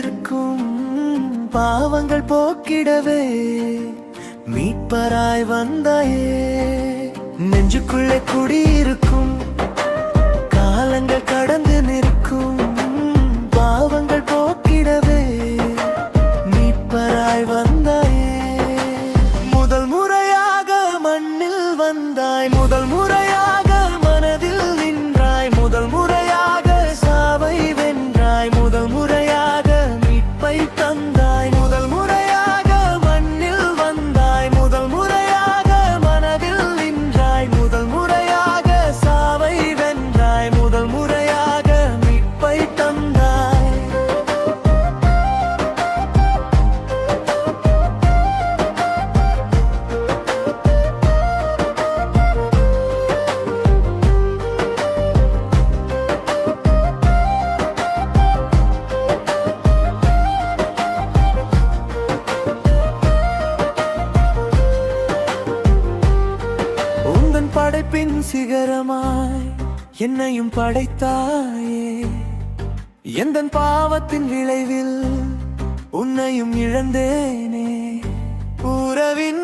இருக்கும் பாவங்கள் போக்கிடவே மீட்பராய் வந்தாயே. நெஞ்சுக்குள்ளே குடியிருக்கும் காலங்கள் கடந்து நிற்கும் பாவங்கள் போக்கிடவே மீட்பராய் வந்தாயே. முதல் முறையாக மண்ணில் வந்தாய், முதல் முறையாக மனதில் நின்றாய், முதல் முறையாக சாவை வென்றாய், முதல் முறையாக மீட்பை தந்தாய். முதல் முறையாக மண்ணில் வந்தாய், முதல் முறையாக மனதில் நின்றாய், முதல் முறையாக சாவை வென்றாய், முதல் முறையாக மீட்பை தந்தாய். உந்தன் படைப்பின் சிகரமாய் என்னையும் படைத்தாயே. எந்தன் பாவத்தின் விளைவில் உன்னையும் இழந்தேனே. உறவின்